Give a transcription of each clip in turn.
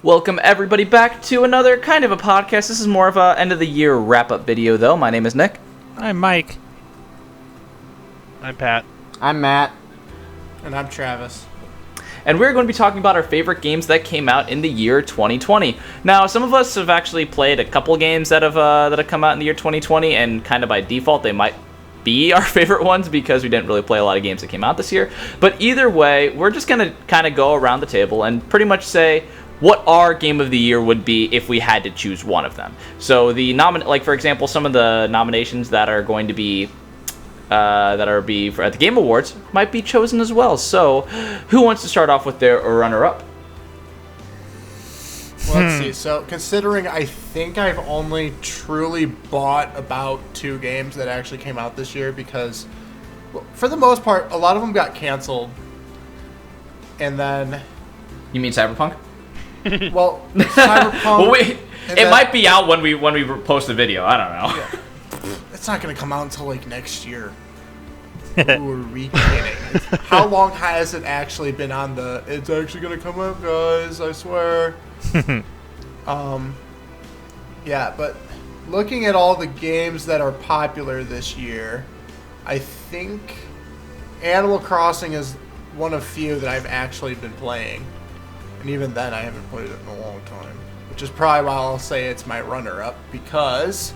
Welcome everybody back to another kind of a podcast. This is more of a end of the year wrap-up video though. My name is Nick. I'm Mike. I'm Pat. I'm Matt. And I'm Travis. And we're going to be talking about our favorite games that came out in the year 2020. Now, some of us have actually played a couple games that have come out in the year 2020, and kind of by default they might be our favorite ones because we didn't really play a lot of games that came out this year. But either way, we're just going to kind of go around the table and pretty much say what our game of the year would be if we had to choose one of them. So for example, some of the nominations that are going to be at the Game Awards might be chosen as well. So, who wants to start off with their runner-up? Well, let's see. So, considering I think I've only truly bought about 2 games that actually came out this year because, well, for the most part, a lot of them got canceled. And then... You mean Cyberpunk? Well, Cyberpunk... Well, it might be out when we post the video. I don't know. Yeah. It's not going to come out until, like, next year. Who are we kidding? How long has it actually been on the... It's actually going to come out, guys, I swear. Yeah, but looking at all the games that are popular this year, I think Animal Crossing is one of few that I've actually been playing. And even then, I haven't played it in a long time. Which is probably why I'll say it's my runner-up, because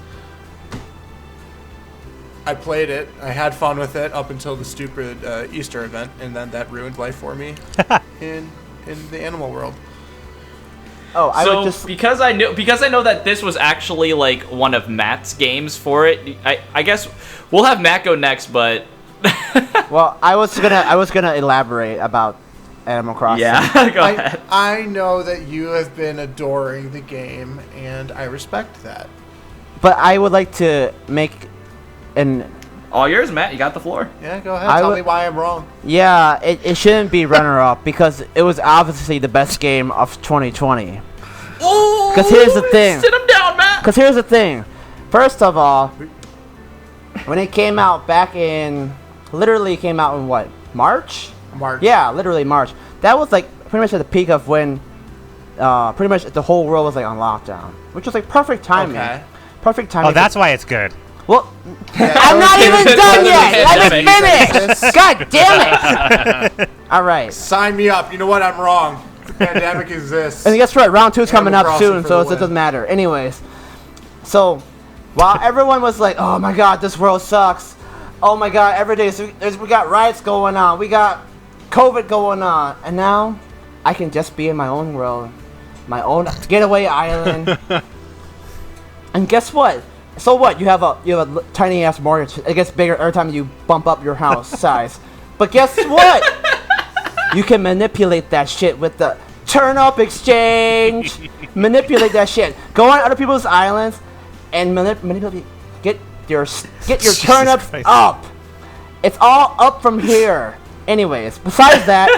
I played it, I had fun with it up until the stupid Easter event, and then that ruined life for me in the animal world. Because I know that this was actually like one of Matt's games for it. I guess we'll have Matt go next, but Well, I was gonna elaborate about Animal Crossing. Yeah, go ahead. I know that you have been adoring the game, and I respect that. But I would like to make an... All yours, Matt. You got the floor. Yeah, go ahead. Tell me why I'm wrong. Yeah, it shouldn't be runner-up because it was obviously the best game of 2020. Oh, because here's the thing. Sit him down, Matt. Because here's the thing. First of all, when it came out back in... Literally came out in what? March? March. Yeah, literally March. That was like pretty much at the peak of when pretty much the whole world was like on lockdown, which was like perfect timing. Okay. Perfect timing. Oh, that's why it's good. Well, Yeah, I'm not even done yet. Let me Pandemic. finish. God damn it! All right. Sign me up. You know what? I'm wrong. The pandemic exists. And guess what? Round 2 is coming Animal up Crossing soon, for so the it win. doesn't matter. Anyways, so while everyone was like, "Oh my God, this world sucks," oh my God, every day we got riots going on, we got COVID going on, and now I can just be in my own world, my own getaway island. And guess what? So what? You have a tiny ass mortgage. It gets bigger every time you bump up your house size. But guess what? You can manipulate that shit with the turnip exchange. Manipulate that shit. Go on other people's islands and manipulate. Get your turnips Christ. up. It's all up from here. Anyways, besides that,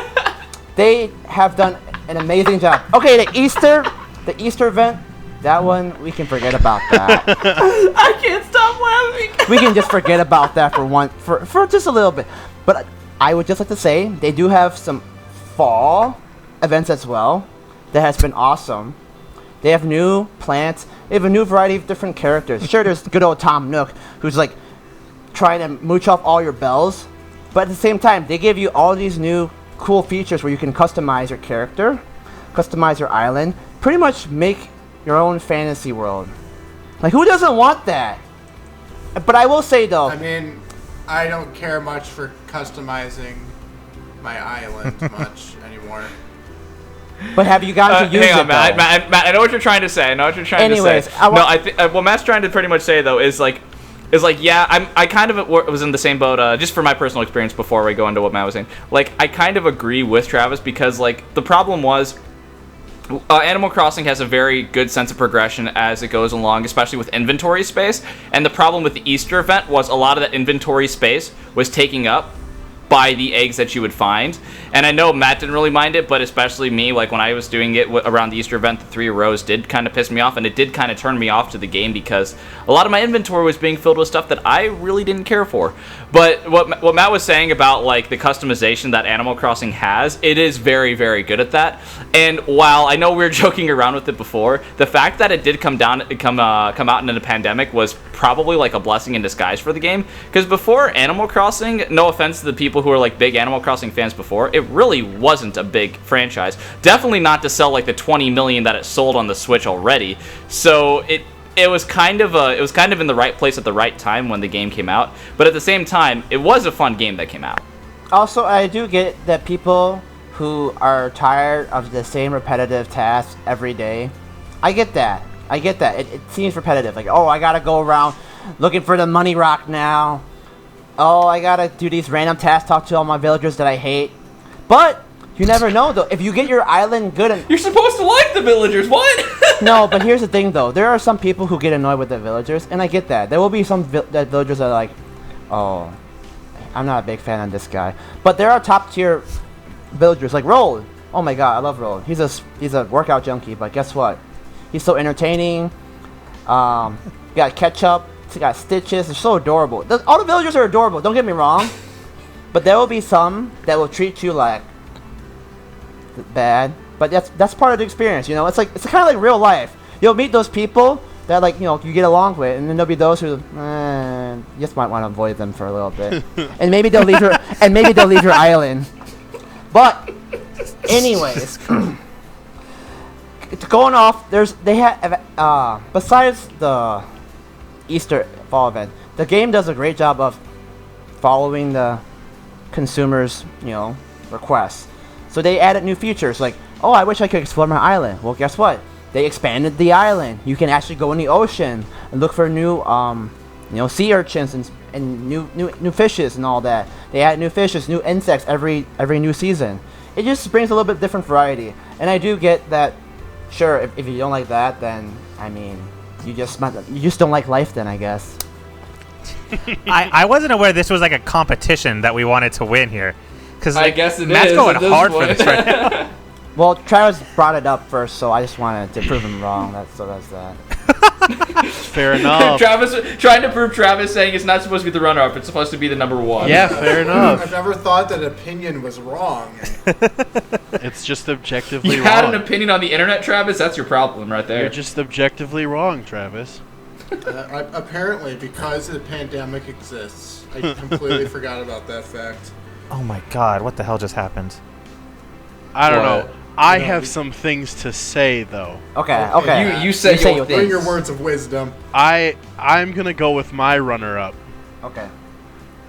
they have done an amazing job. Okay, the Easter event, that one we can forget about that. I can't stop laughing. We can just forget about that for just a little bit. But I would just like to say they do have some fall events as well. That has been awesome. They have new plants. They have a new variety of different characters. Sure, there's good old Tom Nook, who's like trying to mooch off all your bells. But at the same time, they give you all these new cool features where you can customize your character, customize your island, pretty much make your own fantasy world. Like, who doesn't want that? But I will say, though... I mean, I don't care much for customizing my island much anymore. But have you gotten to use hang it, on, Matt, though? I know what you're trying to say. Anyways, I think what Matt's trying to pretty much say though is like, yeah, I kind of was in the same boat. Just for my personal experience before we go into what Matt was saying, like I kind of agree with Travis because like the problem was. Animal Crossing has a very good sense of progression as it goes along, especially with inventory space. And the problem with the Easter event was a lot of that inventory space was taking up by the eggs that you would find. And I know Matt didn't really mind it, but especially me, like when I was doing it around the Easter event, the 3 rows did kind of piss me off, and it did kind of turn me off to the game because a lot of my inventory was being filled with stuff that I really didn't care for. But what Matt was saying about like the customization that Animal Crossing has, it is very, very good at that. And while I know we were joking around with it before, the fact that it did come out in a pandemic was probably like a blessing in disguise for the game, because before Animal Crossing, no offense to the people who are like big Animal Crossing fans before, it really wasn't a big franchise. Definitely not to sell like the 20 million that it sold on the Switch already. So it was kind of in the right place at the right time when the game came out. But at the same time, it was a fun game that came out. Also, I do get that people who are tired of the same repetitive tasks every day. I get that. It seems repetitive. Like, oh, I gotta go around looking for the money rock now. Oh, I gotta do these random tasks, talk to all my villagers that I hate. But you never know, though. If you get your island good and... You're supposed to like the villagers, what? No, but here's the thing, though. There are some people who get annoyed with the villagers, and I get that. There will be some villagers that are like, oh, I'm not a big fan of this guy. But there are top-tier villagers, like Roll. Oh my god, I love Roll. He's a workout junkie, but guess what? He's so entertaining. Got ketchup. He got stitches. They're so adorable. All the villagers are adorable. Don't get me wrong. But there will be some that will treat you like bad. But that's part of the experience. You know, it's kind of like real life. You'll meet those people that you get along with, and then there'll be those who you just might want to avoid them for a little bit. And maybe they'll leave your island. But anyways. It's going off. Besides the Easter fall event, the game does a great job of following the consumers' requests. So they added new features like, oh, I wish I could explore my island. Well, guess what? They expanded the island. You can actually go in the ocean and look for new sea urchins and new fishes and all that. They add new fishes, new insects every new season. It just brings a little bit different variety. And I do get that. Sure, if you don't like that, then I mean, you just don't like life, then I guess. I wasn't aware this was like a competition that we wanted to win here, because I guess it Matt's is going at this hard point. for this right now. Well, Travis brought it up first, so I just wanted to prove him wrong. That's that. Fair enough. Trying to prove Travis saying it's not supposed to be the runner-up; it's supposed to be the number 1. Yeah, fair enough. I've never thought that opinion was wrong. It's just objectively You wrong. had an opinion on the internet, Travis. That's your problem right there. You're just objectively wrong, Travis. Apparently, because the pandemic exists, I completely forgot about that fact. Oh my god, what the hell just happened? I don't What? know. I have some things to say, though. Okay. You say your Bring things. your words of wisdom. I'm gonna go with my runner-up. Okay.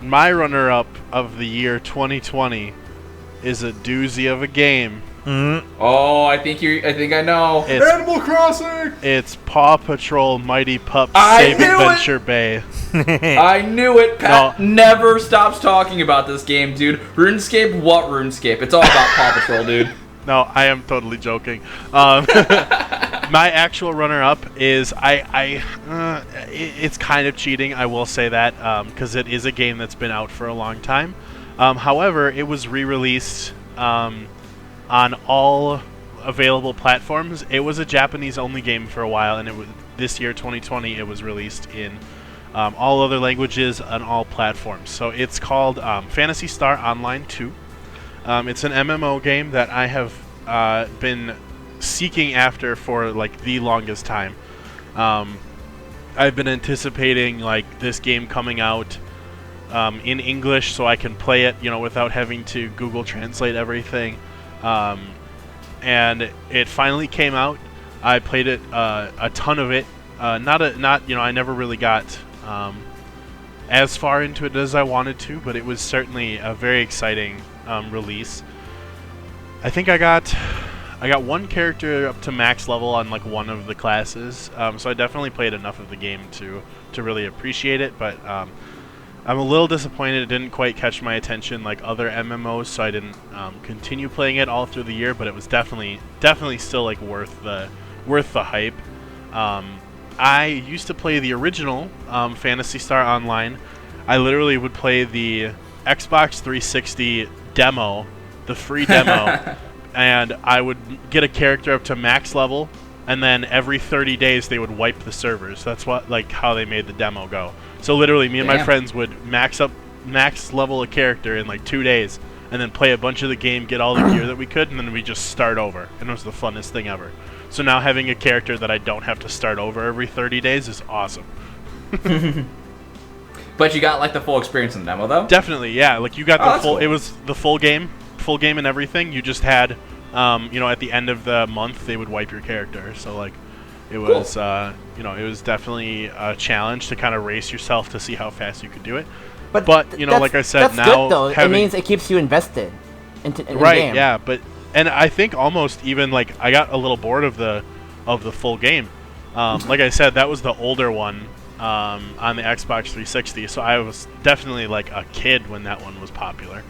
My runner-up of the year 2020 is a doozy of a game. Oh, I think I know. Animal Crossing! It's Paw Patrol Mighty Pups I Save knew it! Adventure Bay. I knew it. Pat never stops talking about this game, dude. RuneScape? What RuneScape? It's all about Paw Patrol, dude. No, I am totally joking. My actual runner-up is it's kind of cheating. I will say that because it is a game that's been out for a long time. However, it was re-released on all available platforms. It was a Japanese-only game for a while, and this year, 2020, it was released in all other languages on all platforms. So it's called Phantasy Star Online 2. It's an MMO game that I have been seeking after for like the longest time. I've been anticipating like this game coming out in English so I can play it, without having to Google Translate everything. And it finally came out. I played it a ton of it. I never really got as far into it as I wanted to, but it was certainly a very exciting release. I think I got one character up to max level on like one of the classes, so I definitely played enough of the game to really appreciate it, but I'm a little disappointed it didn't quite catch my attention like other MMOs, so I didn't continue playing it all through the year, but it was definitely still like worth the hype. I used to play the original Phantasy Star Online. I literally would play the Xbox 360 demo, the free demo, and I would get a character up to max level, and then every 30 days they would wipe the servers. That's what how they made the demo go. So literally, me and my friends would max level a character in like 2 days, and then play a bunch of the game, get all the gear that we could, and then we just start over. And it was the funnest thing ever. So now having a character that I don't have to start over every 30 days is awesome. But you got like the full experience in the demo, though. Definitely, yeah. Like you got the full. Cool. It was the full game and everything. You just had, at the end of the month they would wipe your character. So like, it was, Cool. it was definitely a challenge to kind of race yourself to see how fast you could do it. But like I said, that's now good, though. It means it keeps you invested in the game. Yeah. And I think almost even like I got a little bored of the full game. Like I said, that was the older one. On the Xbox 360, so I was definitely like a kid when that one was popular.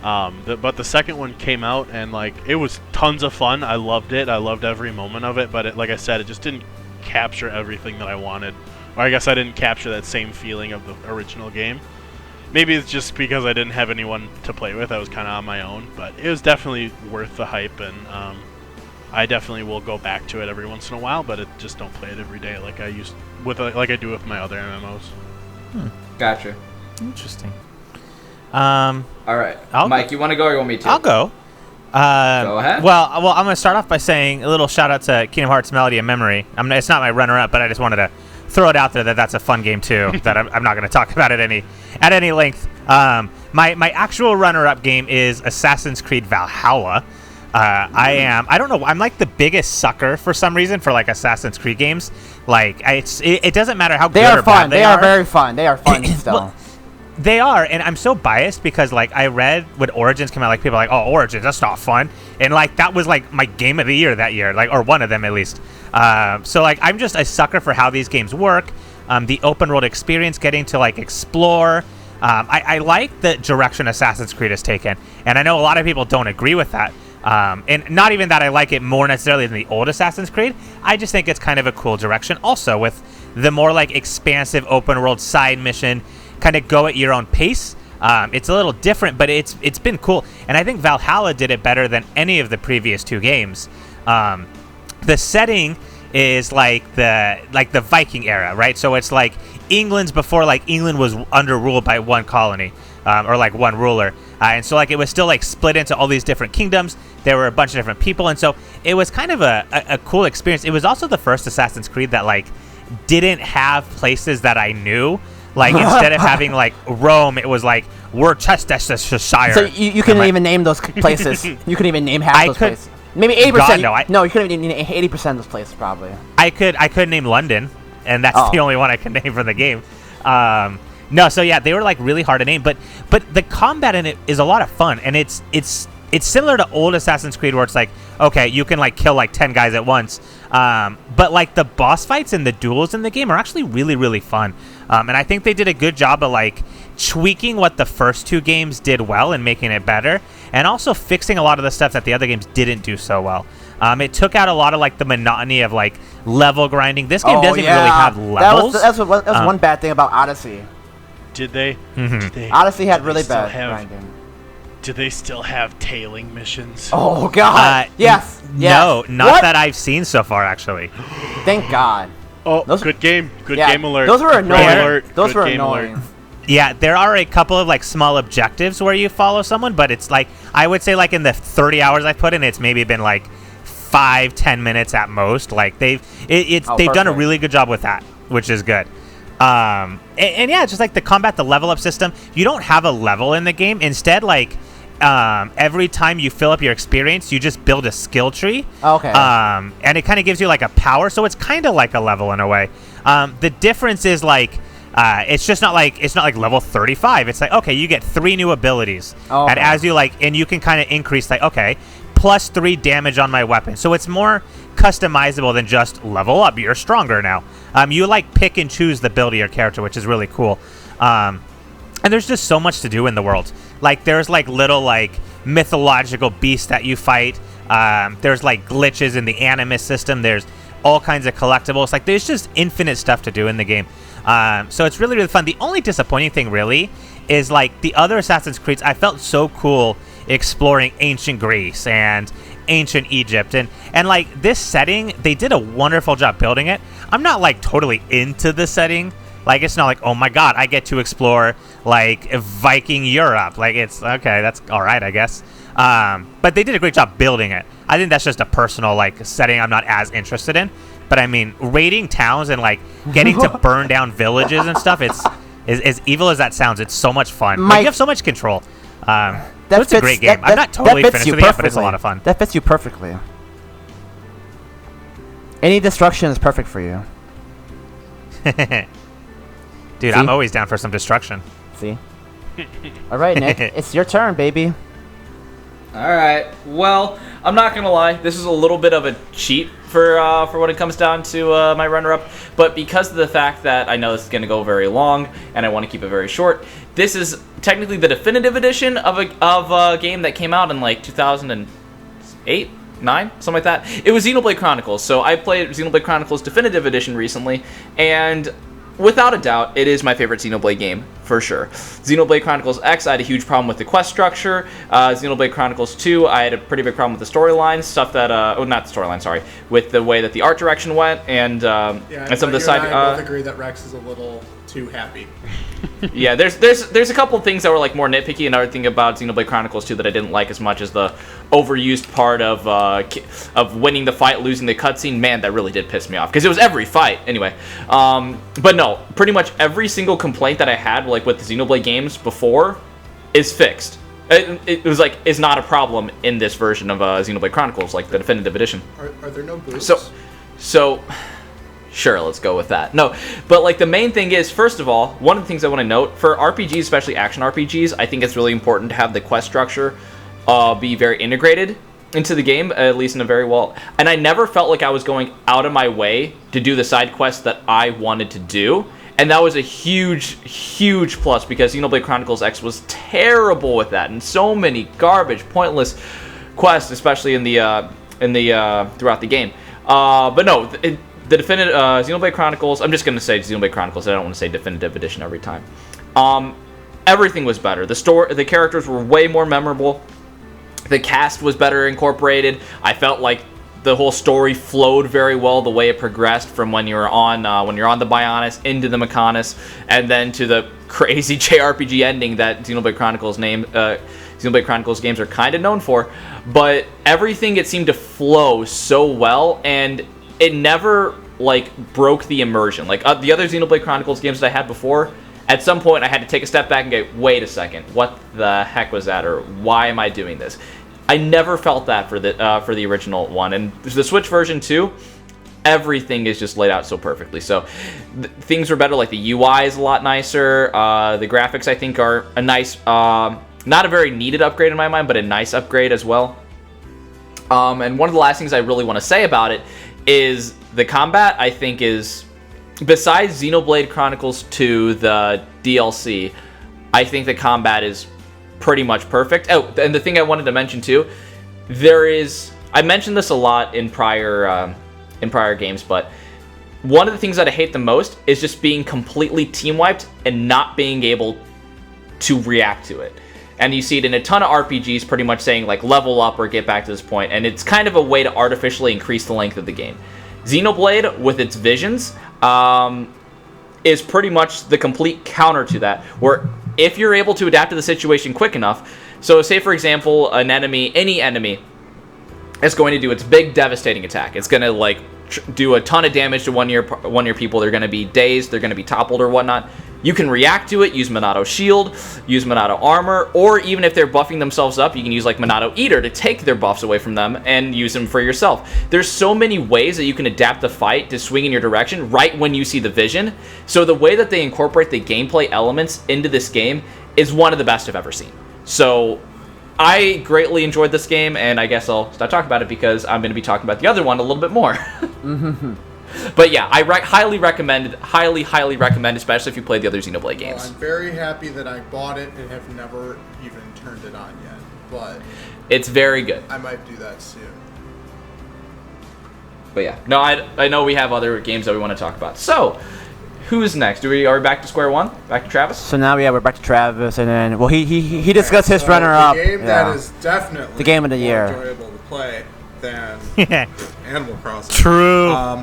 But the second one came out, and like it was tons of fun. I loved it. I loved every moment of it. But like I said, it just didn't capture everything that I wanted. Or I guess I didn't capture that same feeling of the original game. Maybe it's just because I didn't have anyone to play with. I was kind of on my own. But it was definitely worth the hype, and I definitely will go back to it every once in a while, but just don't play it every day like I do with my other MMOs. Gotcha. Interesting. All right, Mike, you want to go or you want me to? I'll go. Go ahead. Well, I'm going to start off by saying a little shout out to Kingdom Hearts Melody of Memory. It's not my runner-up, but I just wanted to throw it out there that that's a fun game too. That I'm not going to talk about it at any length. My actual runner-up game is Assassin's Creed Valhalla. I don't know, I'm like the biggest sucker for some reason for like Assassin's Creed games. Like it doesn't matter how good or bad they are. They are very fun. They are fun still. Well, they are, and I'm so biased because like I read when Origins came out, like people are like, oh, Origins, that's not fun, and like that was like my game of the year that year, like, or one of them at least. So like I'm just a sucker for how these games work, the open world experience, getting to like explore. I like the direction Assassin's Creed has taken, and I know a lot of people don't agree with that. And not even that I like it more necessarily than the old Assassin's Creed. I just think it's kind of a cool direction. Also, with the more like expansive open world side mission, kind of go at your own pace. It's a little different, but it's been cool. And I think Valhalla did it better than any of the previous two games. The setting is like the Viking era, right? So it's like England's before like England was under rule by one colony or like one ruler. And so like it was still like split into all these different kingdoms. There were a bunch of different people, and so it was kind of a cool experience. It was also the first Assassin's Creed that like didn't have places that I knew. Like instead of having like Rome, it was like Worcestershire. So you couldn't even name those places. You couldn't even name half those places. Maybe 80%. No, you couldn't even name 80% of those places probably. I could name London, and that's the only one I could name from the game. No, so yeah, they were like really hard to name, but the combat in it is a lot of fun, and it's similar to old Assassin's Creed where it's like, okay, you can like kill like 10 guys at once, but like the boss fights and the duels in the game are actually really, really fun, and I think they did a good job of like tweaking what the first two games did well and making it better, and also fixing a lot of the stuff that the other games didn't do so well. It took out a lot of like the monotony of like level grinding. This game doesn't really have levels. That was one bad thing about Odyssey. Did they? Odyssey had really bad grinding. Do they still have tailing missions? Oh God! Yes. No, not that I've seen so far. Actually, thank God. Oh, good game. Good game alert. Those were annoying. Alert. Those were annoying. Yeah, there are a couple of like small objectives where you follow someone, but it's like I would say like in the 30 hours I put in, it's maybe been like 5-10 minutes at most. Like they've done a really good job with that, which is good. And yeah, it's just like the combat, the level up system. You don't have a level in the game. Instead, like every time you fill up your experience, you just build a skill tree. Okay. And it kind of gives you like a power, so it's kind of like a level in a way. The difference is like it's not like level 35. It's like, okay, you get 3 new abilities, and as you like, and you can kind of increase like, okay, plus 3 damage on my weapon. So it's more customizable than just level up. You're stronger now. You like pick and choose the build of your character, which is really cool. And there's just so much to do in the world. Like there's like little like mythological beasts that you fight. There's like glitches in the animus system. There's all kinds of collectibles. Like there's just infinite stuff to do in the game. So it's really, really fun. The only disappointing thing really is like the other Assassin's Creeds, I felt so cool exploring ancient Greece and ancient Egypt, and like this setting, they did a wonderful job building it. I'm not like totally into the setting. Like, it's not like, oh my god, I get to explore like Viking Europe. Like, it's okay, that's all right, I guess. But they did a great job building it. I think that's just a personal like setting I'm not as interested in. But I mean, raiding towns and like getting to burn down villages and stuff, it's as evil as that sounds, it's so much fun. Like, you have so much control. It's a great game. I'm not totally finished with it yet, but it's a lot of fun. That fits you perfectly. Any destruction is perfect for you. Dude, See? I'm always down for some destruction. See? All right, Nick, it's your turn, baby. All right. Well, I'm not gonna lie. This is a little bit of a cheat for when it comes down to my runner-up. But because of the fact that I know this is gonna go very long and I want to keep it very short, this is technically the definitive edition of a game that came out in like 2008, 9, something like that. It was Xenoblade Chronicles. So I played Xenoblade Chronicles Definitive Edition recently, and without a doubt, it is my favorite Xenoblade game, for sure. Xenoblade Chronicles X, I had a huge problem with the quest structure. Xenoblade Chronicles 2, I had a pretty big problem with the storyline, stuff that, not the storyline, sorry, with the way that the art direction went, and some of the side... I both agree that Rex is a little too happy. Yeah, there's a couple of things that were like more nitpicky. Another thing about Xenoblade Chronicles 2 that I didn't like as much as the overused part of winning the fight, losing the cutscene. Man, that really did piss me off because it was every fight anyway. But no, pretty much every single complaint that I had like with the Xenoblade games before is fixed. It was like is not a problem in this version of Xenoblade Chronicles, like the definitive edition. Are there no boosts? So. Sure, let's go with that. No, but like the main thing is, first of all, one of the things I want to note, for RPGs, especially action RPGs, I think it's really important to have the quest structure be very integrated into the game, at least in a very well... And I never felt like I was going out of my way to do the side quests that I wanted to do. And that was a huge, huge plus, because Xenoblade Chronicles X was terrible with that, and so many garbage, pointless quests, especially in the throughout the game. But no, the definitive Xenoblade Chronicles, I'm just going to say Xenoblade Chronicles, I don't want to say definitive edition every time. Everything was better. The characters were way more memorable. The cast was better incorporated. I felt like the whole story flowed very well, the way it progressed from when you're on the Bionis into the Mechonis, and then to the crazy JRPG ending that Xenoblade Chronicles games are kind of known for. But everything, it seemed to flow so well, and it never like broke the immersion. Like the other Xenoblade Chronicles games that I had before, at some point I had to take a step back and go, wait a second, what the heck was that, or why am I doing this? I never felt that for the original one, and the Switch version too. Everything is just laid out so perfectly. So things are better. Like the UI is a lot nicer. The graphics, I think, are a nice, not a very needed upgrade in my mind, but a nice upgrade as well. And one of the last things I really want to say about it is the combat, I think, is, besides Xenoblade Chronicles 2, the DLC, I think the combat is pretty much perfect. Oh, and the thing I wanted to mention too, I mentioned this a lot in prior games, but one of the things that I hate the most is just being completely team wiped and not being able to react to it. And you see it in a ton of RPGs pretty much saying like level up or get back to this point, and it's kind of a way to artificially increase the length of the game. Xenoblade, with its visions, is pretty much the complete counter to that, where if you're able to adapt to the situation quick enough, so say for example any enemy is going to do its big devastating attack. It's going to like do a ton of damage to one of your people. They're going to be dazed, they're going to be toppled or whatnot. You can react to it, use Monado Shield, use Monado Armor, or even if they're buffing themselves up, you can use like Monado Eater to take their buffs away from them and use them for yourself. There's so many ways that you can adapt the fight to swing in your direction right when you see the vision. So the way that they incorporate the gameplay elements into this game is one of the best I've ever seen. So I greatly enjoyed this game, and I guess I'll start talking about it because I'm going to be talking about the other one a little bit more. But yeah, I highly recommend, especially if you play the other Xenoblade games. Well, I'm very happy that I bought it and have never even turned it on yet, but it's very good. I might do that soon. But yeah, no, I know we have other games that we want to talk about. So, Who's next? Are we back to square one? Back to Travis? So now we're back to Travis, and then he discussed his runner-up. The game that is definitely the game of the year. more enjoyable to play than Animal Crossing. True.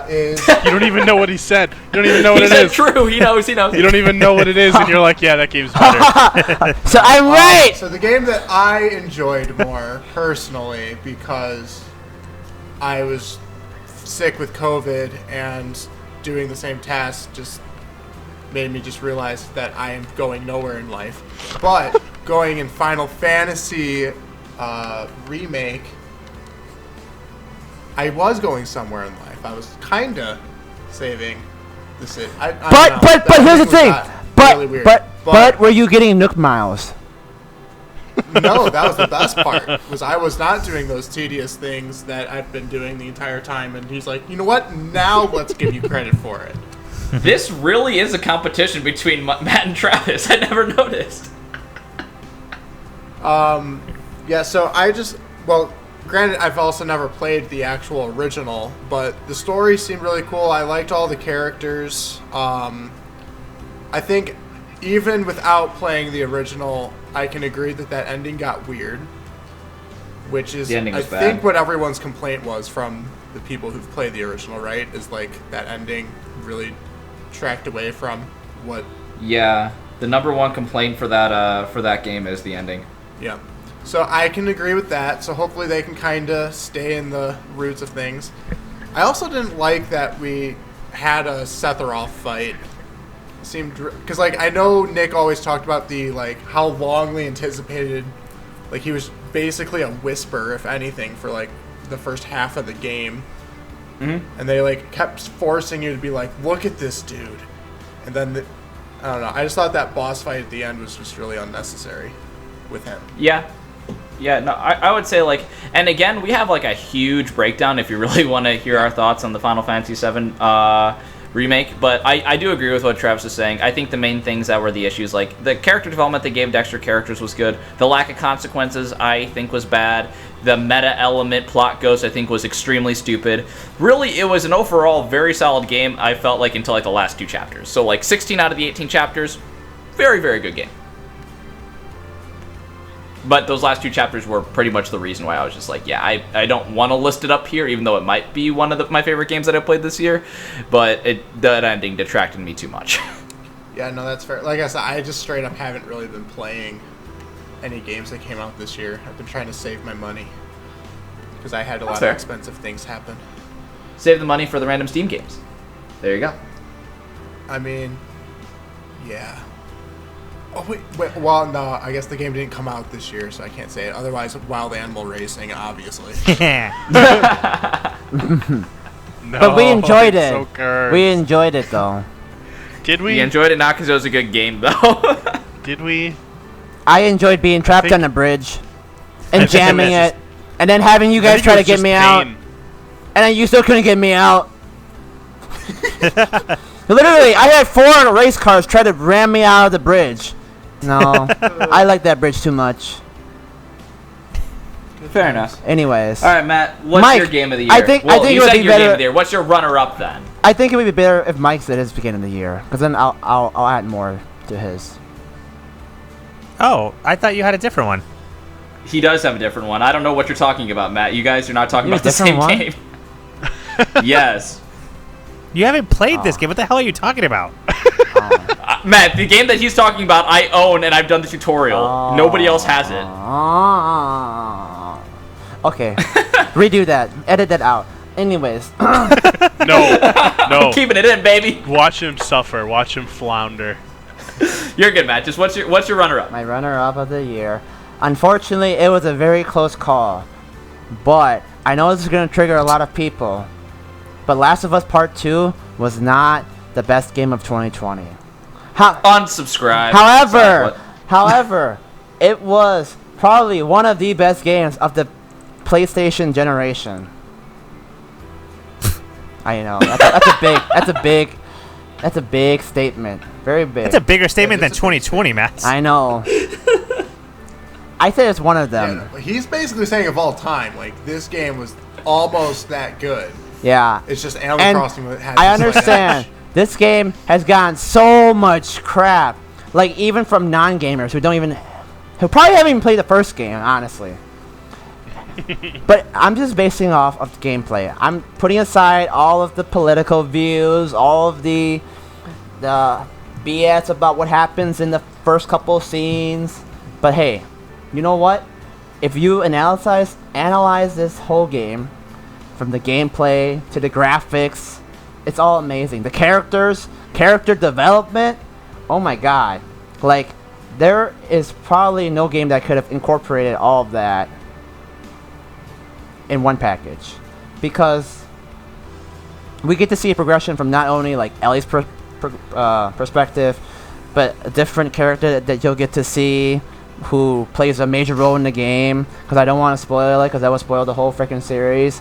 Is You don't even know what he said. You don't even know what He it said is. true. He knows. You don't even know what it is, and you're like, yeah, that game's better. So I'm right. so the game that I enjoyed more personally because I was sick with COVID and doing the same task just made me just realize that I am going nowhere in life. But going in Final Fantasy Remake, I was going somewhere in life. I was kinda saving the city. But here's the thing. Really weird. But were you getting Nook Miles? No, that was the best part. Was I was not doing those tedious things that I've been doing the entire time, and he's like, you know what? Now let's give you credit for it. This really is a competition between Matt and Travis. I never noticed. Yeah. So granted, I've also never played the actual original, but the story seemed really cool. I liked all the characters. I think even without playing the original, I can agree that ending got weird, which is, The ending I was bad. think, what everyone's complaint was from the people who've played the original, right? Is like that ending really tracked away from what. Yeah, the number one complaint for that game is the ending. Yeah. So I can agree with that. So hopefully they can kind of stay in the roots of things. I also didn't like that we had a Sephiroth fight. Seemed because I know Nick always talked about the how longly anticipated, he was basically a whisper if anything for the first half of the game, and they kept forcing you to be look at this dude, and then I don't know. I just thought that boss fight at the end was just really unnecessary with him. Yeah. Yeah, no, I would say and again, we have a huge breakdown if you really want to hear our thoughts on the Final Fantasy VII remake, but I do agree with what Travis is saying. I think the main things that were the issues, the character development they gave to extra characters was good. The lack of consequences, I think, was bad. The meta element plot ghost, I think, was extremely stupid. Really, it was an overall very solid game, I felt until the last 2 chapters. So 16 out of the 18 chapters, very, very good game. But those last 2 chapters were pretty much the reason why I was just I don't want to list it up here, even though it might be one of my favorite games that I played this year. But that ending detracted me too much. Yeah, no, that's fair. Like I said, I just straight up haven't really been playing any games that came out this year. I've been trying to save my money because I had a lot fair. of expensive things happen. Save the money for the random Steam games. There you go. I mean, yeah. Oh, wait, well, no, I guess the game didn't come out this year, so I can't say it. Otherwise, Wild Animal Racing, obviously. No, But we enjoyed it's it. so cursed. We enjoyed it though. Did we? We enjoyed it not because it was a good game, though. Did we? I enjoyed being trapped think- on a bridge I and think jamming that's it, and then having you I guys think try it to was get just me out, pain. and then you still couldn't get me out. Literally, I had 4 race cars try to ram me out of the bridge. No, I like that bridge too much. Fair enough. Anyways, All right, Matt, what's Mike, your game of the year? I think you it would said be your better- game of the year. What's your runner-up then? I think it would be better if Mike said his beginning of the year, because then I'll add more to his. Oh, I thought you had a different one. He does have a different one. I don't know what you're talking about, Matt. You guys are not talking You about have the a same different game. Yes. You haven't played this game. What the hell are you talking about? Matt, the game that he's talking about, I own, and I've done the tutorial. Nobody else has it. Okay, redo that. Edit that out. Anyways, No. Keeping it in, baby. Watch him suffer. Watch him flounder. You're good, Matt. Just what's your runner-up? my runner-up of the year. Unfortunately, it was a very close call, but I know this is gonna trigger a lot of people. But Last of Us Part 2 was not the best game of 2020. Unsubscribe. However, it was probably one of the best games of the PlayStation generation. I know that's a big statement. Very big. That's a bigger statement Yeah, than it's a big 2020, Matt. I know. I said it's one of Yeah, them. no, he's basically saying of all time, this game was almost that good Yeah. It's just Animal And Crossing has I this, like, understand. This game has gotten so much crap. Like, even from non-gamers who probably haven't even played the first game, honestly. But I'm just basing off of the gameplay. I'm putting aside all of the political views, all of the BS about what happens in the first couple of scenes. But hey, you know what? If you analyze this whole game, from the gameplay to the graphics, it's all amazing. The characters, character development, oh my god. Like, there is probably no game that could have incorporated all of that in one package, because we get to see a progression from not only like Ellie's perspective, but a different character that you'll get to see who plays a major role in the game, because I don't want to spoil it, because that would spoil the whole freaking series.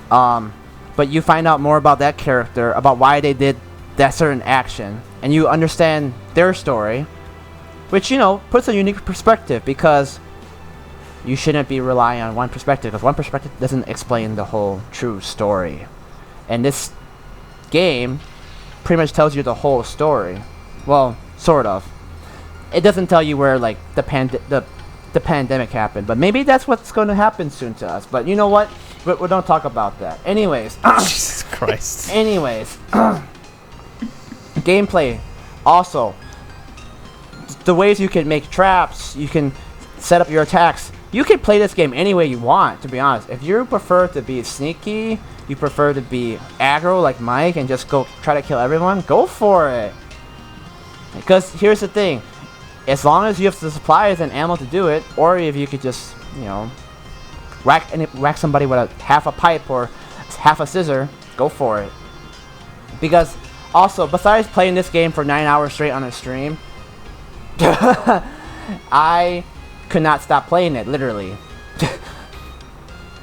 But you find out more about that character, about why they did that certain action, and you understand their story, which, you know, puts a unique perspective, because you shouldn't be relying on one perspective, because one perspective doesn't explain the whole true story. And this game pretty much tells you the whole story. Well, sort of. It doesn't tell you where, like, the pandemic happened, but maybe that's what's going to happen soon to us. But you know what? We don't talk about that. Anyways. Jesus Christ. Anyways. Gameplay. Also, the ways you can make traps, you can set up your attacks. You can play this game any way you want, to be honest. If you prefer to be sneaky, you prefer to be aggro like Mike and just go try to kill everyone, go for it. Because here's the thing. As long as you have the supplies and ammo to do it, or if you could just, you know, whack somebody with a half a pipe or half a scissor, go for it. Because also, besides playing this game for 9 hours straight on a stream, I could not stop playing it, literally.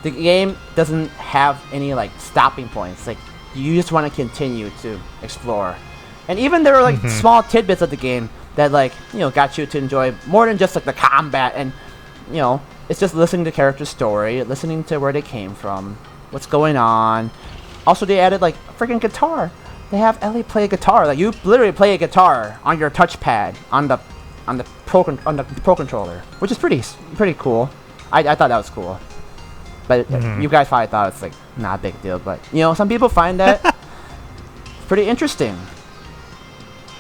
The game doesn't have any, like, stopping points. Like, you just want to continue to explore. And even there are, like, small tidbits of the game that, like, you know, got you to enjoy more than just, like, the combat. And, you know, it's just listening to character's story, listening to where they came from, what's going on. Also, they added, like, a freaking guitar. They have Ellie play a guitar. Like, you literally play a guitar on your touchpad on the Pro controller, which is pretty cool. I thought that was cool, but you guys probably thought it's like not a big deal. But you know, some people find that pretty interesting.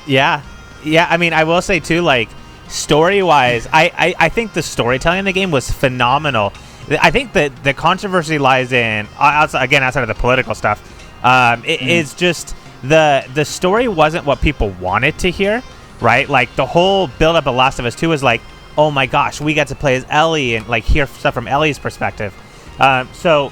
Yeah. I mean, I will say too, like, story-wise, I think the storytelling in the game was phenomenal. I think that the controversy lies in outside of the political stuff. It is just the story wasn't what people wanted to hear. Right? Like, the whole build-up of Last of Us 2 is like, oh my gosh, we got to play as Ellie and, like, hear stuff from Ellie's perspective. So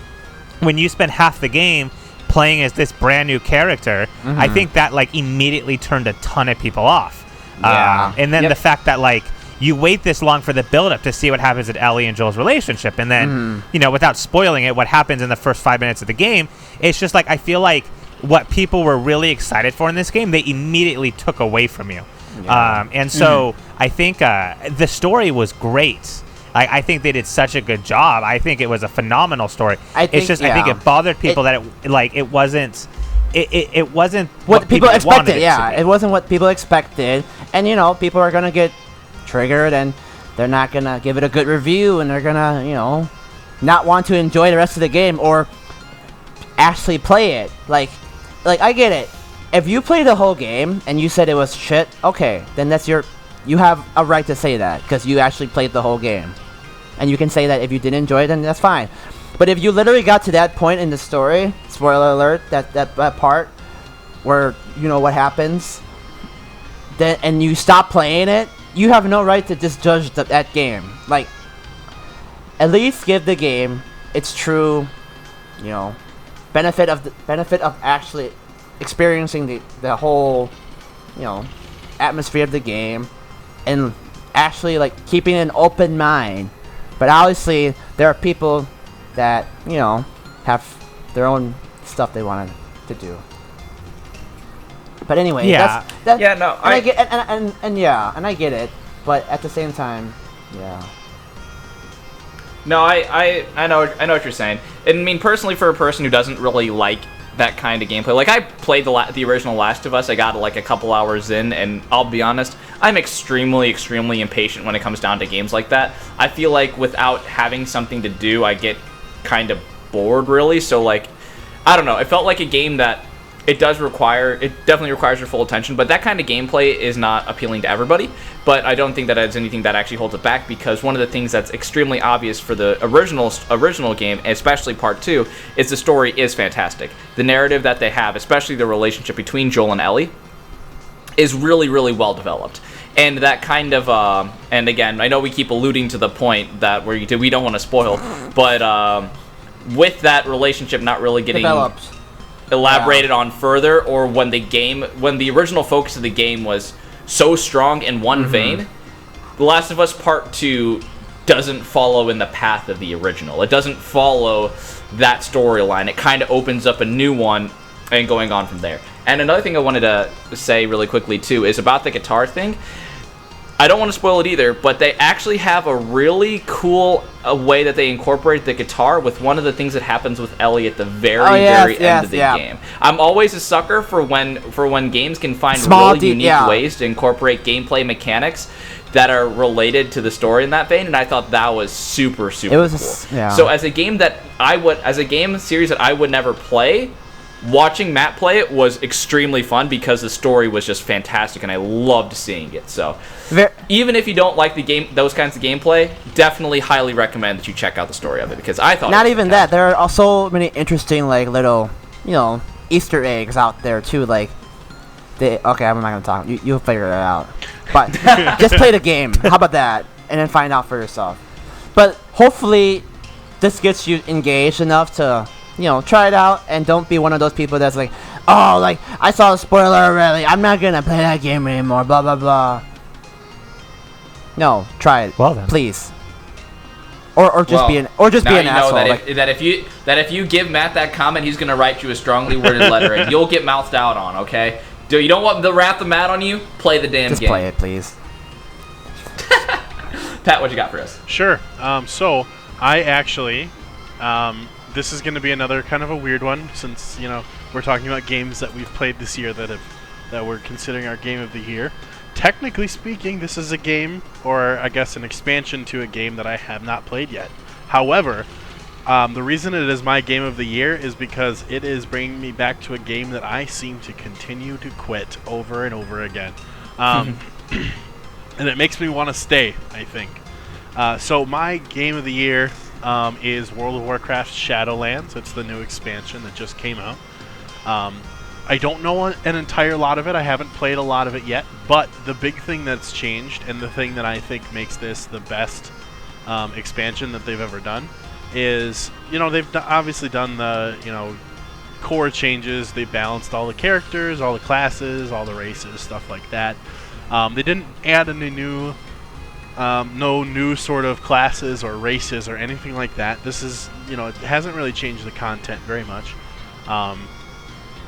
when you spend half the game playing as this brand new character, I think that, like, immediately turned a ton of people off. Yeah. And then the fact that, like, you wait this long for the build-up to see what happens at Ellie and Joel's relationship, and then, you know, without spoiling it, what happens in the first 5 minutes of the game, it's just, like, I feel like what people were really excited for in this game, they immediately took away from you. Yeah. And so I think the story was great. I think they did such a good job. I think it was a phenomenal story. I think it bothered people that it wasn't what people expected. Yeah, it wasn't what people expected. And you know, people are gonna get triggered, and they're not gonna give it a good review, and they're gonna, you know, not want to enjoy the rest of the game or actually play it. Like I get it. If you play the whole game and you said it was shit, okay, then you have a right to say that, because you actually played the whole game. And you can say that if you didn't enjoy it, then that's fine. But if you literally got to that point in the story, spoiler alert, that part where you know what happens, then and you stop playing it, you have no right to just judge that game. Like, at least give the game its true, you know, benefit of actually experiencing the whole, you know, atmosphere of the game, and actually, like, keeping an open mind. But obviously there are people that, you know, have their own stuff they wanted to do. But anyway, I get and I get it, but at the same time, yeah. No, I know what you're saying. And I mean, personally, for a person who doesn't really like that kind of gameplay. Like, I played the original Last of Us. I got like a couple hours in, and I'll be honest, I'm extremely, extremely impatient when it comes down to games like that. I feel like without having something to do, I get kind of bored, really. So, like, I don't know. It felt like a game that it definitely requires your full attention, but that kind of gameplay is not appealing to everybody. But I don't think that it's anything that actually holds it back, because one of the things that's extremely obvious for the original game, especially part 2, is the story is fantastic. The narrative that they have, especially the relationship between Joel and Ellie, is really, really well developed. And that kind of, and again, I know we keep alluding to the point that we don't want to spoil, but with that relationship not really getting Developed. elaborated on further, or when the original focus of the game was so strong in one vein, The Last of Us Part 2 doesn't follow in the path of the original. It doesn't follow that storyline. It kind of opens up a new one and going on from there. And another thing I wanted to say really quickly too is about the guitar thing. I don't want to spoil it either, but they actually have a really cool way that they incorporate the guitar with one of the things that happens with Ellie at the very end of the game. I'm always a sucker for when games can find really unique ways to incorporate gameplay mechanics that are related to the story in that vein, and I thought that was super, super cool. So as a game series that I would never play, watching Matt play it was extremely fun because the story was just fantastic, and I loved seeing it. So, even if you don't like those kinds of gameplay, definitely highly recommend that you check out the story of it, because I thought not even that. There are so many interesting little Easter eggs out there too. I'm not gonna talk. You'll figure it out. But just play the game. How about that? And then find out for yourself. But hopefully, this gets you engaged enough to try it out, and don't be one of those people that's like, oh, I saw a spoiler already, I'm not gonna play that game anymore, blah blah blah. No, try it. Well then, please. Or just be an asshole. If you give Matt that comment, he's gonna write you a strongly worded letter, and you'll get mouthed out on. Okay? You don't want the wrath of Matt on you? Play the damn game. Just play it, please. Pat, what you got for us? Sure. So I actually. This is going to be another kind of a weird one, since we're talking about games that we've played this year that we're considering our game of the year. Technically speaking, this is a game, or I guess an expansion to a game that I have not played yet. However, the reason it is my game of the year is because it is bringing me back to a game that I seem to continue to quit over and over again, and it makes me want to stay, I think. So my game of the year is World of Warcraft Shadowlands. It's the new expansion that just came out. I don't know an entire lot of it. I haven't played a lot of it yet, but the big thing that's changed, and the thing that I think makes this the best expansion that they've ever done, is they've obviously done the core changes. They balanced all the characters, all the classes, all the races, stuff like that. They didn't add any new no new sort of classes or races or anything like that. This is, it hasn't really changed the content very much.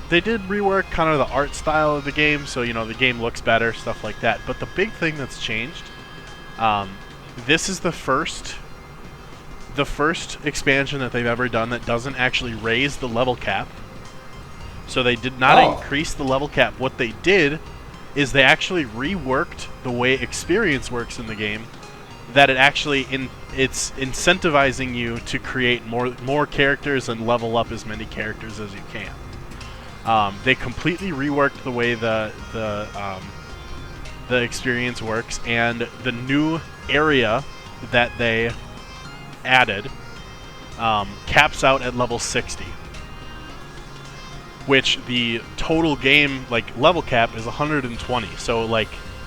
They did rework kind of the art style of the game, so, the game looks better, stuff like that. But the big thing that's changed, this is the first expansion that they've ever done that doesn't actually raise the level cap. So they did not increase the level cap. What they did is they actually reworked the way experience works in the game, that it actually it's incentivizing you to create more characters and level up as many characters as you can. They completely reworked the way the experience works, and the new area that they added caps out at level 60. Which the total game level cap is 120. So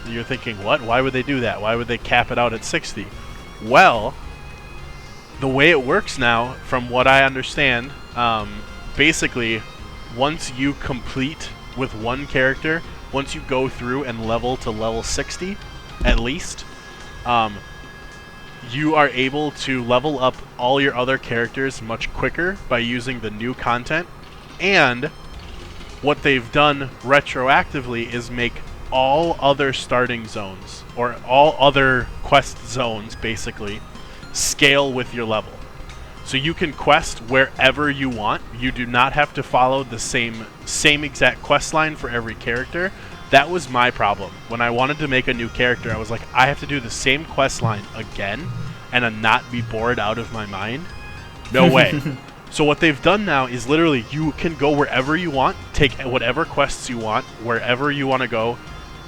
you're thinking, what? Why would they do that? Why would they cap it out at 60? Well, the way it works now, from what I understand, basically, once you complete with one character, once you go through and level to level 60, at least, you are able to level up all your other characters much quicker by using the new content. And what they've done retroactively is make all other starting zones, or all other quest zones, basically, scale with your level. So you can quest wherever you want. You do not have to follow the same exact quest line for every character. That was my problem. When I wanted to make a new character, I was like, I have to do the same quest line again and not be bored out of my mind. No way. So what they've done now is literally you can go wherever you want, take whatever quests you want, wherever you want to go,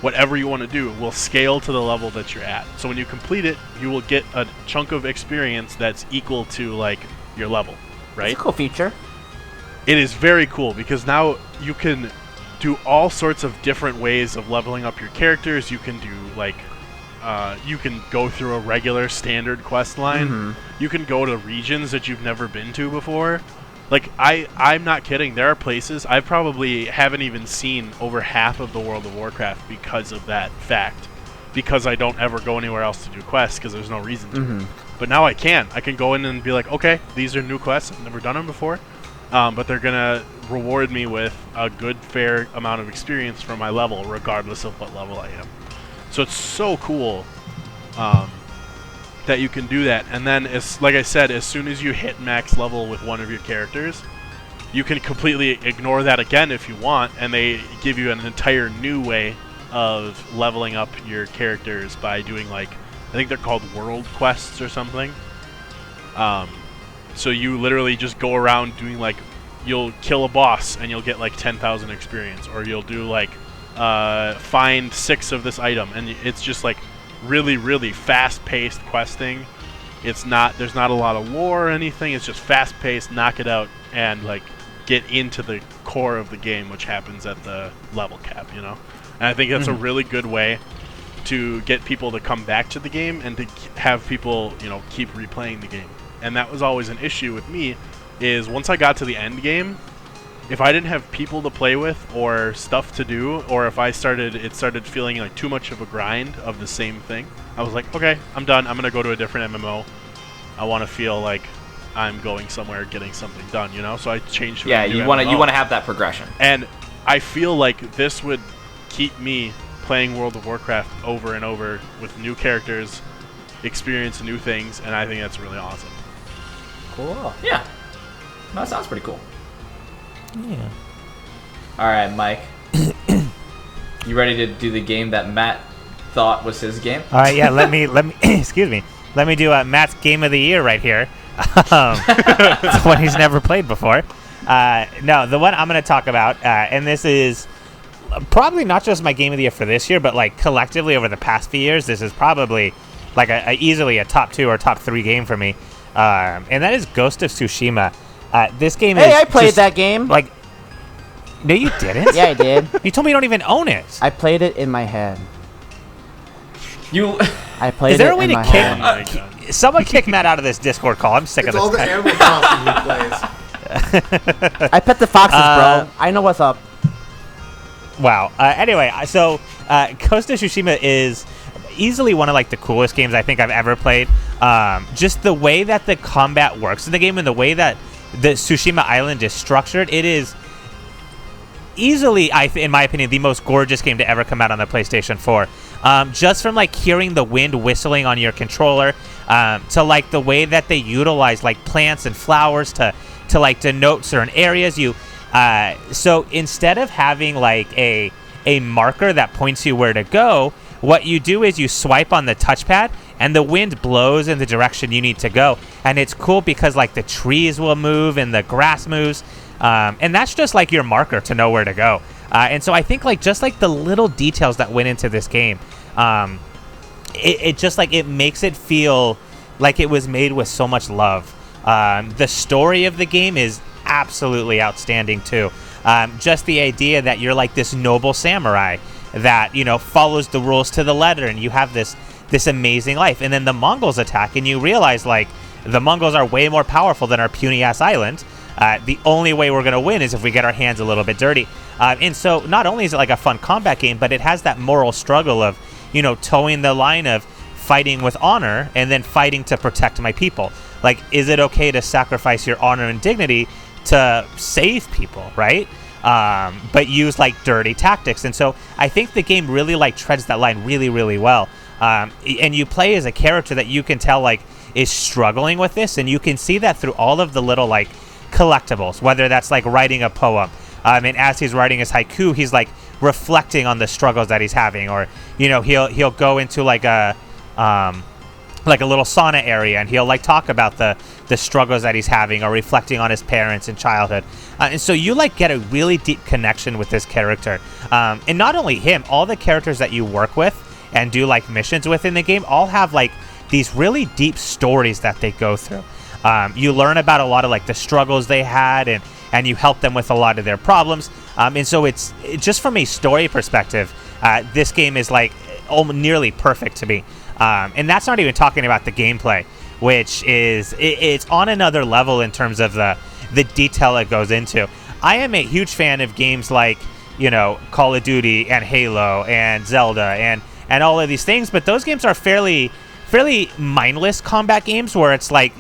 whatever you want to do will scale to the level that you're at. So when you complete it, you will get a chunk of experience that's equal to like your level, right? It's a cool feature. It is very cool because now you can do all sorts of different ways of leveling up your characters. You can do like you can go through a regular standard quest line. You can go to regions that you've never been to before. Like, I'm not kidding. There are places I probably haven't even seen over half of the World of Warcraft because of that fact. Because I don't ever go anywhere else to do quests because there's no reason to. But now I can. I can go in and be like, okay, these are new quests. I've never done them before. But they're going to reward me with a good, fair amount of experience for my level, regardless of what level I am. So it's so cool that you can do that. And then, like I said, as soon as you hit max level with one of your characters, you can completely ignore that again if you want, and they give you an entire new way of leveling up your characters by doing, like, I think they're called world quests or something. So you literally just go around doing, like, you'll kill a boss and you'll get, like, 10,000 experience, or you'll do, like, find 6 of this item, and it's just, like, really, really fast-paced questing. There's not a lot of lore or anything. It's just fast-paced, knock it out, and like get into the core of the game, which happens at the level cap, you know. And I think that's a really good way to get people to come back to the game and to have people, you know, keep replaying the game. And that was always an issue with me, is once I got to the end game, if I didn't have people to play with or stuff to do, or if it started feeling like too much of a grind of the same thing, I was like, okay, I'm done. I'm going to go to a different MMO. I want to feel like I'm going somewhere getting something done, you know? So I changed to a new you want MMO. to have that progression. And I feel like this would keep me playing World of Warcraft over and over with new characters, experience new things, and I think that's really awesome. Cool. Yeah. That sounds pretty cool. Yeah. All right, Mike. You ready to do the game that Matt thought was his game? All right, yeah. Let me excuse me. Let me do Matt's game of the year right here. It's one he's never played before. No, the one I'm going to talk about, and this is probably not just my game of the year for this year, but like collectively over the past few years, this is probably like easily a top 2 or top 3 game for me, and that is Ghost of Tsushima. This game is. Hey, I played just, that game. Like, no, you didn't. Yeah, I did. You told me you don't even own it. I played it in my head. You. I played Is there it a way in to my kick? head. Someone kick Matt out of this Discord call. I'm sick It's of all this the guy. Animal Crossing he plays. I pet the foxes, bro. I know what's up. Wow. Anyway, so Ghost of Tsushima is easily one of like the coolest games I think I've ever played. Just the way that the combat works in the game and the way that the Tsushima Island is structured, it is easily, in my opinion, the most gorgeous game to ever come out on the PlayStation 4. Just from like hearing the wind whistling on your controller, to like the way that they utilize like plants and flowers to like denote certain areas. So instead of having like a marker that points you where to go, what you do is you swipe on the touchpad and the wind blows in the direction you need to go. And it's cool because like the trees will move and the grass moves. And that's just like your marker to know where to go. And so I think like just like the little details that went into this game, it just like it makes it feel like it was made with so much love. The story of the game is absolutely outstanding too. Just the idea that you're like this noble samurai that, you know, follows the rules to the letter, and you have this amazing life. And then the Mongols attack, and you realize like the Mongols are way more powerful than our puny ass island. The only way we're going to win is if we get our hands a little bit dirty. And so not only is it like a fun combat game, but it has that moral struggle of, you know, towing the line of fighting with honor and then fighting to protect my people. Like, is it okay to sacrifice your honor and dignity to save people, right? But use like dirty tactics. And so I think the game really like treads that line really, really well. And you play as a character that you can tell like is struggling with this, and you can see that through all of the little like collectibles, whether that's like writing a poem, and as he's writing his haiku, he's like reflecting on the struggles that he's having, or he'll go into like a little sauna area, and he'll like talk about the struggles that he's having, or reflecting on his parents in childhood, and so you like get a really deep connection with this character, and not only him, all the characters that you work with and do like missions within the game all have like these really deep stories that they go through. You learn about a lot of like the struggles they had, and you help them with a lot of their problems, and so it's just from a story perspective, this game is like nearly perfect to me. And that's not even talking about the gameplay, which is it's on another level in terms of the detail it goes into. I am a huge fan of games like Call of Duty and Halo and Zelda and all of these things, but those games are fairly mindless combat games where it's like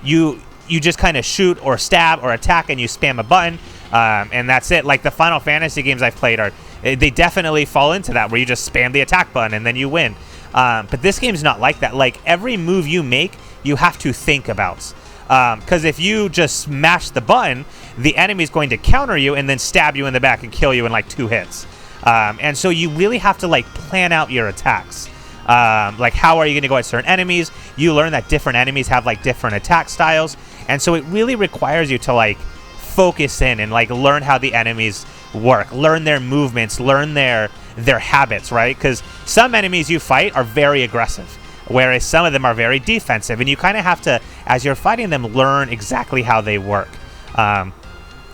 you just kind of shoot or stab or attack and you spam a button, and that's it. Like the Final Fantasy games I've played they definitely fall into that, where you just spam the attack button and then you win. But this game's not like that. Like every move you make, you have to think about. Because if you just smash the button, the enemy's going to counter you and then stab you in the back and kill you in like 2 hits. And so you really have to like plan out your attacks. Like how are you going to go at certain enemies? You learn that different enemies have like different attack styles. And so it really requires you to like focus in and like learn how the enemies work, learn their movements, learn their habits, right? Because some enemies you fight are very aggressive, whereas some of them are very defensive, and you kind of have to, as you're fighting them, learn exactly how they work.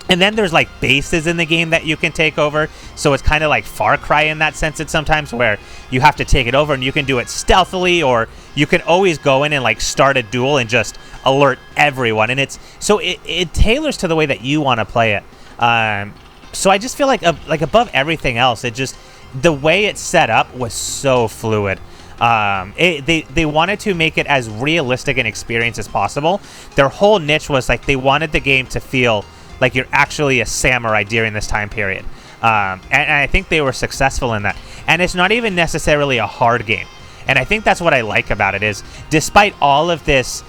And then there's like bases in the game that you can take over, so it's kind of like Far Cry in that sense at sometimes, where you have to take it over and you can do it stealthily, or you can always go in and like start a duel and just alert everyone, and it tailors to the way that you want to play it. So I just feel like above everything else, the way it's set up was so fluid. They wanted to make it as realistic an experience as possible. Their whole niche was like they wanted the game to feel like you're actually a samurai during this time period. And I think they were successful in that. And it's not even necessarily a hard game. And I think that's what I like about it is, despite all of this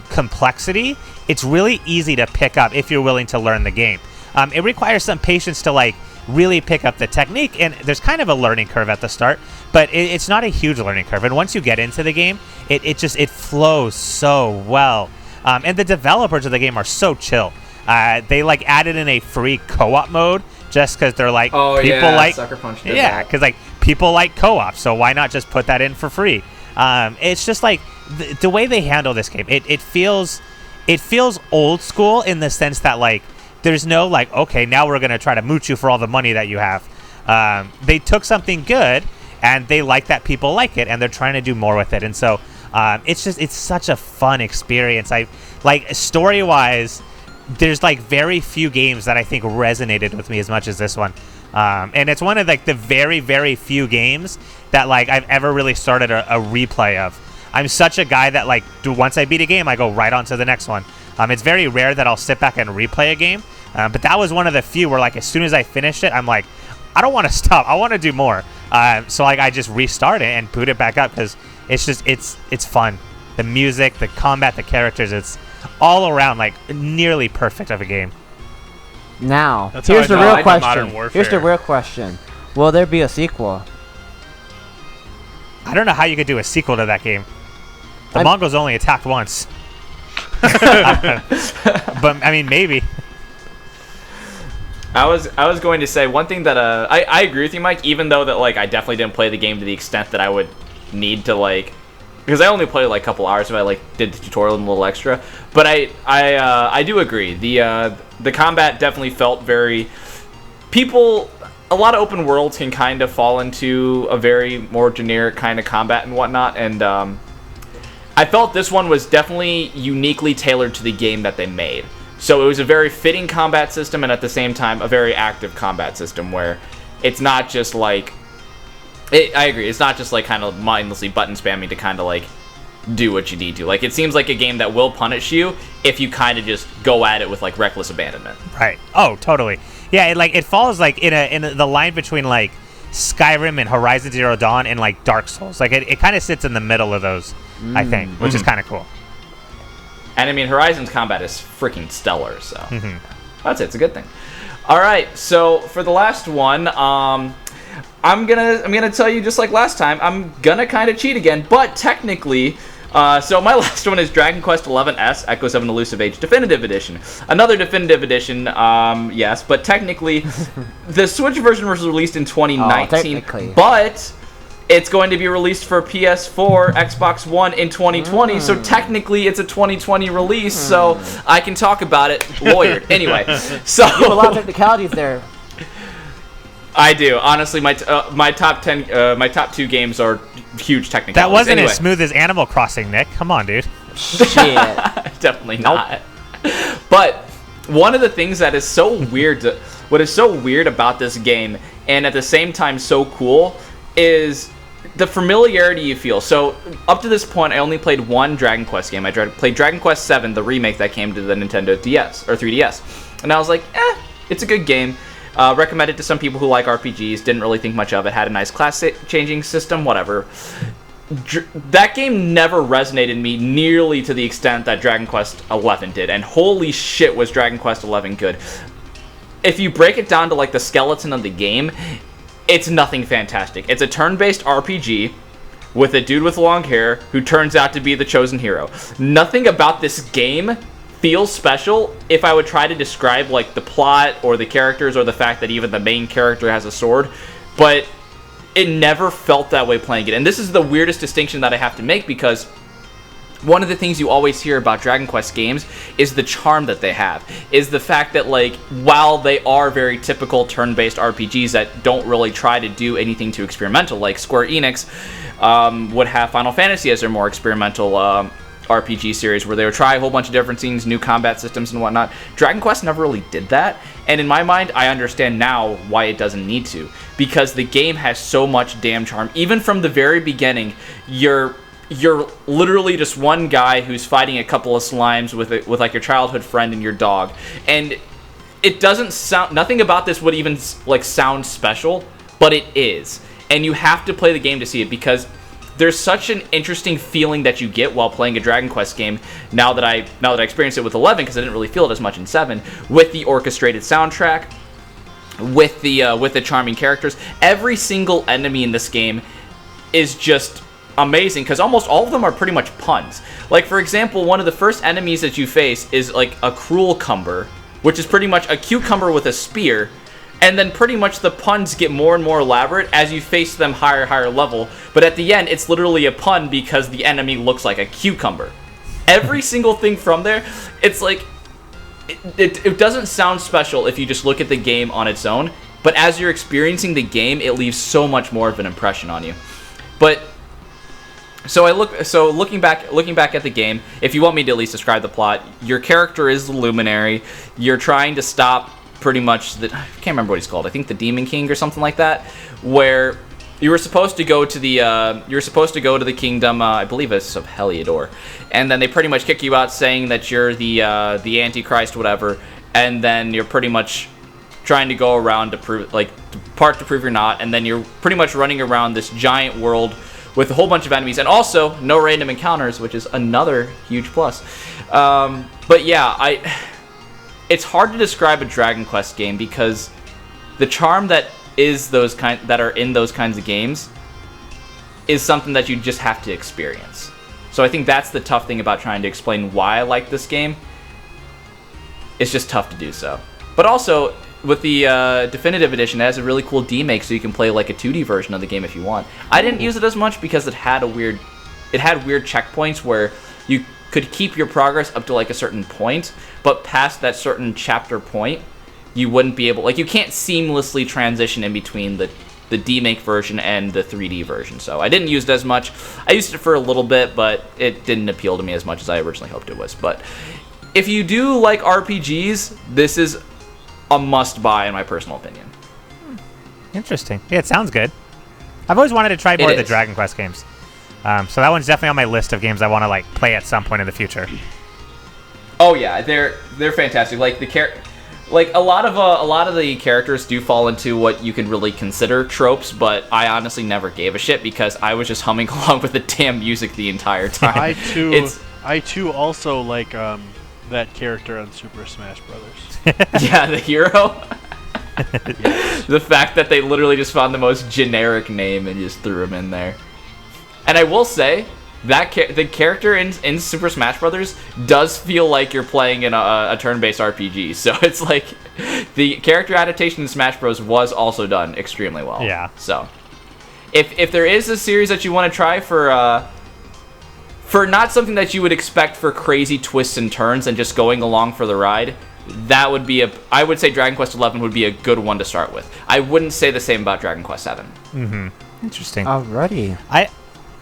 complexity, it's really easy to pick up if you're willing to learn the game. It requires some patience to like really pick up the technique, and there's kind of a learning curve at the start, but it's not a huge learning curve. And once you get into the game, it flows so well. And the developers of the game are so chill. They like added in a free co-op mode just because they're like, Sucker Punch did that. because like people like co-op, so why not just put that in for free? It's just like the way they handle this game. It feels old school in the sense that like there's no like, okay, now we're gonna try to mooch you for all the money that you have. They took something good and they like that people like it, and they're trying to do more with it. And so it's such a fun experience. I like story-wise, there's like very few games that I think resonated with me as much as this one. And it's one of like the very, very few games that like I've ever really started a replay of. I'm such a guy that like once I beat a game, I go right on to the next one. It's very rare that I'll sit back and replay a game. But that was one of the few where like as soon as I finished it, I'm like, I don't want to stop. I want to do more. So like I just restart it and boot it back up because it's fun. The music, the combat, the characters, it's all around like nearly perfect of a game. Now, That's how here's I the know I real like question. Modern Warfare. Here's the real question. Will there be a sequel? I don't know how you could do a sequel to that game. The Mongols only attacked once. But I mean, maybe. I was going to say one thing that I agree with you, Mike. Even though that like I definitely didn't play the game to the extent that I would need to like, because I only played like a couple hours if I like did the tutorial and a little extra. But I do agree. The combat definitely felt very a lot of open worlds can kind of fall into a very more generic kind of combat and whatnot, and I felt this one was definitely uniquely tailored to the game that they made. So it was a very fitting combat system, and at the same time a very active combat system where it's not just like I agree, it's not just like kind of mindlessly button spamming to kind of like do what you need to. Like it seems like a game that will punish you if you kind of just go at it with like reckless abandonment. Right. Oh, totally. Yeah, it falls like in the line between like Skyrim and Horizon Zero Dawn and like Dark Souls. Like it kind of sits in the middle of those. I think, which is kind of cool. And I mean, Horizon's combat is freaking stellar, so that's it. It's a good thing. All right, so for the last one, I'm gonna tell you just like last time. I'm gonna kind of cheat again, but technically. So my last one is Dragon Quest XI S Echoes of an Elusive Age Definitive Edition. Another Definitive Edition, yes, but technically the Switch version was released in 2019, but it's going to be released for PS4, Xbox One in 2020, so technically it's a 2020 release, so I can talk about it lawyered. Anyway, so... You have a lot of technicalities there. I do. Honestly, my top 10, my top 2 games are huge technicalities. That wasn't as smooth as Animal Crossing, Nick. Come on, dude. Shit. Definitely not. But one of the things that is so weird, what is so weird about this game, and at the same time so cool, is the familiarity you feel. So up to this point, I only played one Dragon Quest game. I played Dragon Quest VII, the remake that came to the Nintendo DS or 3DS, and I was like, it's a good game. Recommended to some people who like RPGs, didn't really think much of it, had a nice class-changing system, whatever. That game never resonated in me nearly to the extent that Dragon Quest XI did, and holy shit was Dragon Quest XI good. If you break it down to like the skeleton of the game, it's nothing fantastic. It's a turn-based RPG with a dude with long hair who turns out to be the chosen hero. Nothing about this game feels special if I would try to describe like the plot or the characters or the fact that even the main character has a sword, but it never felt that way playing it. And this is the weirdest distinction that I have to make, because one of the things you always hear about Dragon Quest games is the charm that they have, is the fact that like while they are very typical turn-based RPGs that don't really try to do anything too experimental, like Square Enix would have Final Fantasy as their more experimental RPG series where they would try a whole bunch of different things, new combat systems and whatnot. Dragon Quest never really did that, and in my mind, I understand now why it doesn't need to, because the game has so much damn charm. Even from the very beginning, you're literally just one guy who's fighting a couple of slimes with like your childhood friend and your dog, and it doesn't sound, nothing about this would even like sound special, but it is, and you have to play the game to see it, because there's such an interesting feeling that you get while playing a Dragon Quest game. Now that I experienced it with 11, because I didn't really feel it as much in 7, with the orchestrated soundtrack, with the charming characters. Every single enemy in this game is just amazing, because almost all of them are pretty much puns. Like, for example, one of the first enemies that you face is like a cruel cumber, which is pretty much a cucumber with a spear. And then pretty much the puns get more and more elaborate as you face them higher level. But at the end, it's literally a pun because the enemy looks like a cucumber. Every single thing from there, it's like, it doesn't sound special if you just look at the game on its own. But as you're experiencing the game, it leaves so much more of an impression on you. But looking back at the game, if you want me to at least describe the plot, your character is the Luminary. You're trying to stop pretty much I can't remember what he's called. I think the Demon King or something like that, where you were supposed to go to the kingdom, I believe it's of Heliodor, and then they pretty much kick you out saying that you're the Antichrist, whatever, and then you're pretty much trying to go around to prove you're not, and then you're pretty much running around this giant world with a whole bunch of enemies, and also no random encounters, which is another huge plus. But yeah, it's hard to describe a Dragon Quest game, because the charm that are in those kinds of games is something that you just have to experience. So I think that's the tough thing about trying to explain why I like this game. It's just tough to do so. But also, with the Definitive Edition, it has a really cool demake, so you can play like a 2D version of the game if you want. I didn't use it as much because it had weird checkpoints where you could keep your progress up to like a certain point, but past that certain chapter point, you wouldn't be able, like, you can't seamlessly transition in between the demake version and the 3D version. So I didn't use it as much. I used it for a little bit, but it didn't appeal to me as much as I originally hoped it was. But if you do like RPGs, this is a must-buy in my personal opinion. Interesting. Yeah, it sounds good. I've always wanted to try more of the Dragon Quest games. So that one's definitely on my list of games I want to like play at some point in the future. Oh yeah, they're fantastic. Like Like a lot of the characters do fall into what you can really consider tropes, but I honestly never gave a shit because I was just humming along with the damn music the entire time. I too also like that character on Super Smash Brothers. Yeah, the hero. The fact that they literally just found the most generic name and just threw him in there. And I will say that the character in Super Smash Brothers does feel like you're playing in a turn-based RPG. So it's like the character adaptation in Smash Bros. Was also done extremely well. Yeah. So if there is a series that you want to try for not something that you would expect for crazy twists and turns and just going along for the ride, that would be I would say Dragon Quest XI would be a good one to start with. I wouldn't say the same about Dragon Quest VII. Mm-hmm. Interesting. Alrighty.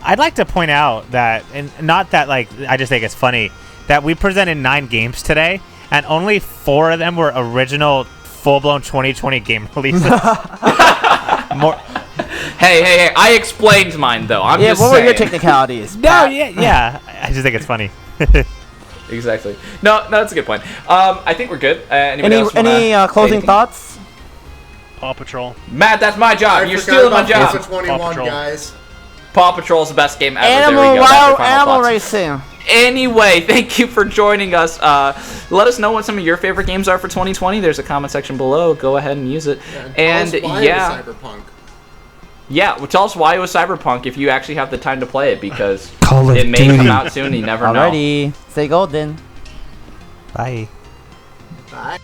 I'd like to point out that, and not that like I just think it's funny, that we presented 9 games today, and only 4 of them were original full-blown 2020 game releases. More. Hey! I explained mine though. I'm just what saying. were your technicalities? No, yeah. I just think it's funny. Exactly. No, that's a good point. I think we're good. Anybody else Any closing thoughts? Paw Patrol. Matt, that's my job. I You're forgot stealing my about job. FIFA 21, Paw Patrol. guys. Paw Patrol's the best game ever. There we go. That's your final Animal thoughts. racing. Anyway, thank you for joining us. Let us know what some of your favorite games are for 2020. There's a comment section below. Go ahead and use it. And tell us why it was Cyberpunk. Yeah, well, tell us why it was Cyberpunk if you actually have the time to play it, because Call of it may Duty. come out soon. You never know. Alrighty. Stay golden. Bye. Bye.